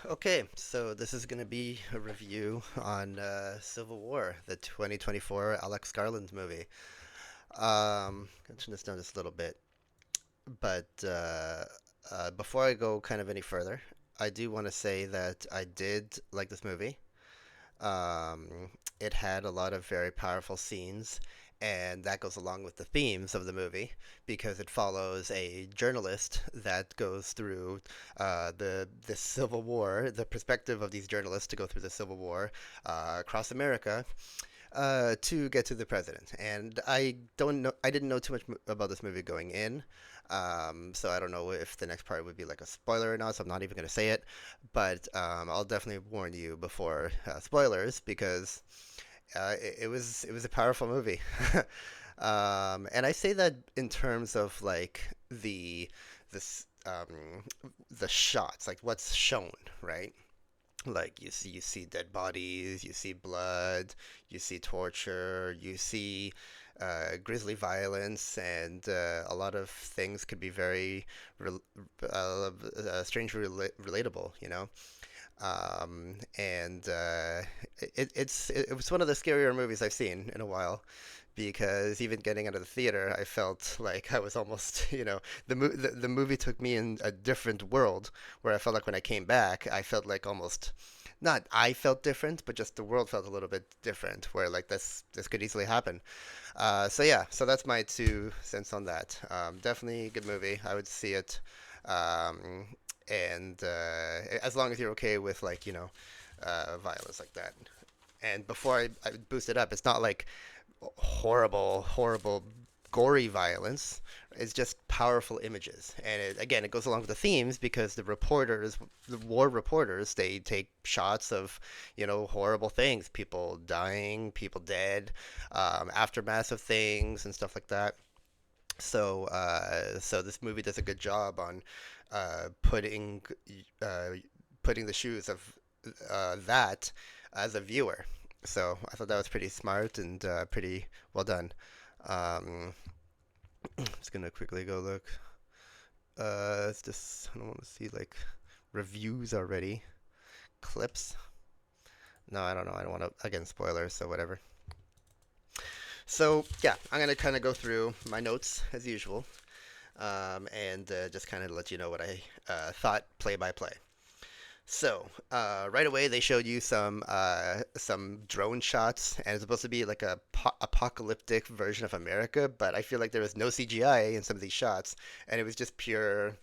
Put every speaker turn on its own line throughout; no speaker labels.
Okay, so this is going to be a review on Civil War, the 2024 Alex Garland movie. Gonna turn this down just a little bit, but before I go kind of any further, I do want to say that I did like this movie. Um, it had a lot of very powerful scenes, and that goes along with the themes of the movie because it follows a journalist that goes through the Civil War, the perspective of these journalists to go through the Civil War across America to get to the president. And I didn't know too much about this movie going in. So I don't know if the next part would be like a spoiler or not, so I'm not even going to say it. But I'll definitely warn you before spoilers because it was a powerful movie. And I say that in terms of like this the shots, like what's shown, right? Like you see dead bodies, you see blood, you see torture, you see grisly violence, and a lot of things could be very rel strangely relatable, you know. And it was one of the scarier movies I've seen in a while because even getting out of the theater, I felt like I was almost, the movie took me in a different world where I felt like when I came back, I felt like almost not I felt different, but just the world felt a little bit different where like this could easily happen. So yeah, so that's my 2 cents on that. Definitely a good movie. I would see it. Um, and as long as you're okay with like, violence like that. And before I boost it up, it's not like horrible, horrible, gory violence. It's just powerful images. And again, it goes along with the themes because the war reporters, they take shots of, horrible things, people dying, people dead, aftermath of things and stuff like that. So this movie does a good job on uh, putting the shoes of that as a viewer. So I thought that was pretty smart and pretty well done. Um, just gonna quickly go look. It's just I don't want to see like reviews already, clips. No, I don't know. I don't want to again spoilers, so whatever. So yeah, I'm gonna kind of go through my notes as usual, and just kind of let you know what I thought play by play. So, right away they showed you some drone shots, and it's supposed to be like a apocalyptic version of America, but I feel like there was no CGI in some of these shots, and it was just pure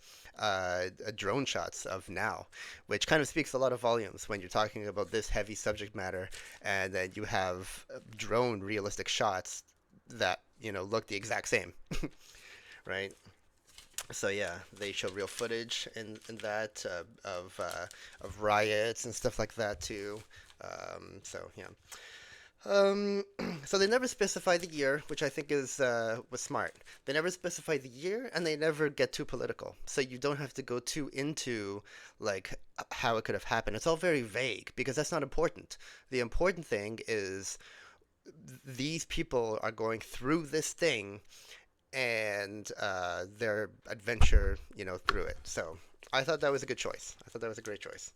drone shots of now, which kind of speaks a lot of volumes when you're talking about this heavy subject matter, and then you have drone realistic shots that look the exact same, right? So yeah, they show real footage in that of riots and stuff like that too. So yeah. Um, so they never specify the year, which I think is was smart. They never specify the year, and they never get too political. So you don't have to go too into like how it could have happened. It's all very vague because that's not important. The important thing is these people are going through this thing and their adventure, through it. So I thought that was a good choice. I thought that was a great choice.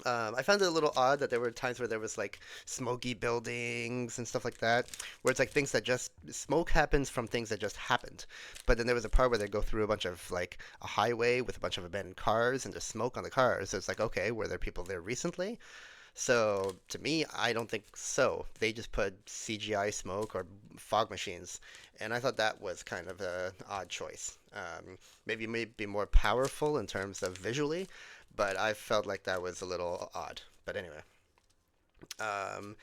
I found it a little odd that there were times where there was like smoky buildings and stuff like that, where it's like things that just smoke happens from things that just happened. But then there was a part where they go through a bunch of like a highway with a bunch of abandoned cars and there's smoke on the cars. So it's like, okay, were there people there recently? So to me, I don't think so. They just put CGI smoke or fog machines, and I thought that was kind of an odd choice. Maybe more powerful in terms of visually, but I felt like that was a little odd. But anyway, um,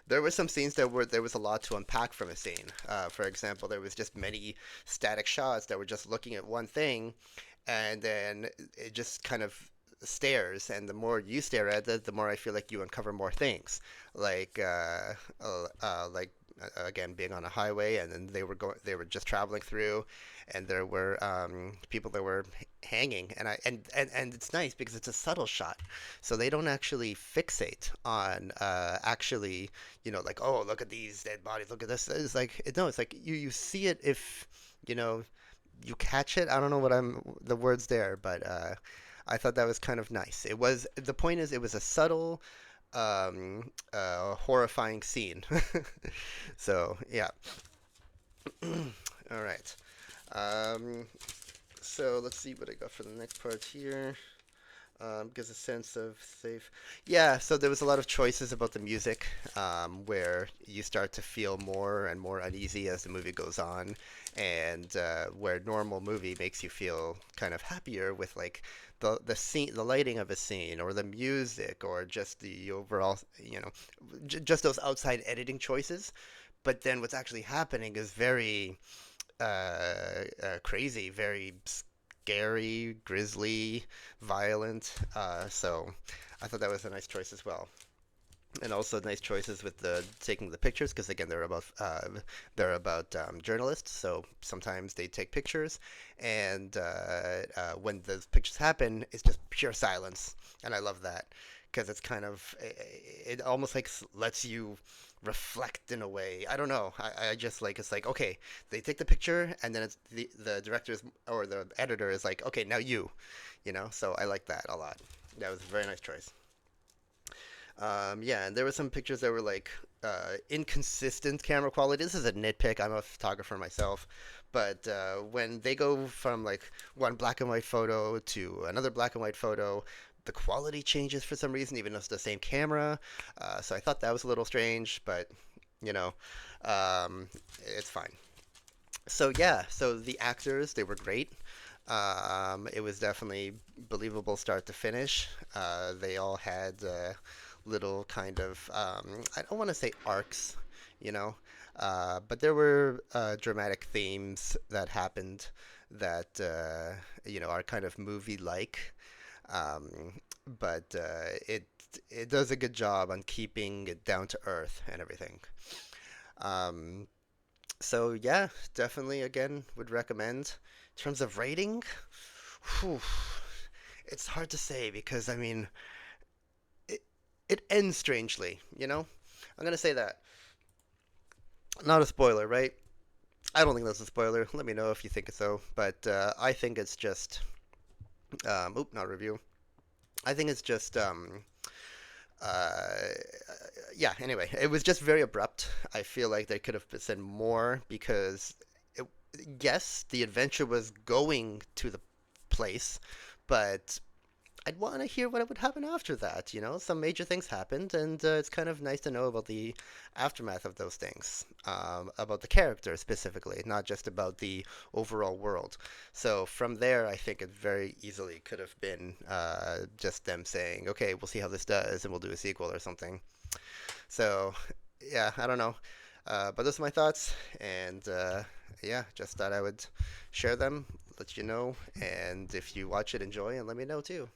there were some scenes there was a lot to unpack from a scene. For example, there was just many static shots that were just looking at one thing, and then it just kind of stares, and the more you stare at it, the more I feel like you uncover more things, like again being on a highway, and then they were just traveling through, and there were people that were hanging, and it's nice because it's a subtle shot, so they don't actually fixate on actually like, oh, look at these dead bodies, look at this. It's like no, it's like you see it if you know you catch it. I don't know what I'm the words there, but I thought that was kind of nice. It was the point is it was a subtle, horrifying scene. So yeah. All right. Um, so let's see what I got for the next part here. Gives a sense of safe. Yeah, so there was a lot of choices about the music, where you start to feel more and more uneasy as the movie goes on, and where normal movie makes you feel kind of happier with like the scene, the lighting of a scene, or the music, or just the overall, just those outside editing choices. But then what's actually happening is very crazy, very scary, grisly, violent. So I thought that was a nice choice as well. And also nice choices with the taking the pictures because again they're about journalists, so sometimes they take pictures, and when those pictures happen, it's just pure silence, and I love that because it's kind of it almost like lets you reflect in a way. I don't know. I just like it's like okay, they take the picture and then it's the director's or the editor is like okay now you know. So I like that a lot. That was a very nice choice. Yeah, and there were some pictures that were like inconsistent camera quality. This is a nitpick. I'm a photographer myself, but when they go from like one black and white photo to another black and white photo, the quality changes for some reason, even though it's the same camera. So I thought that was a little strange, but you know, um, it's fine. So yeah, so the actors they were great. It was definitely believable start to finish. They all had little kind of I don't want to say arcs, you know, but there were dramatic themes that happened that are kind of movie-like, um, but it does a good job on keeping it down to earth and everything. Um, so yeah, definitely again would recommend. In terms of rating, whew, it's hard to say because I mean it it ends strangely, you know? I'm gonna say that. Not a spoiler, right? I don't think that's a spoiler. Let me know if you think so. But I think it's just not a review. I think it's just uh, yeah. Anyway, it was just very abrupt. I feel like they could have said more because it, yes, the adventure was going to the place, but I'd want to hear what would happen after that. You know, some major things happened, and it's kind of nice to know about the aftermath of those things, about the character specifically, not just about the overall world. So from there, I think it very easily could have been just them saying, "Okay, we'll see how this does, and we'll do a sequel or something." So yeah, I don't know, but those are my thoughts, and yeah, just thought I would share them, let you know, and if you watch it, enjoy, and let me know too.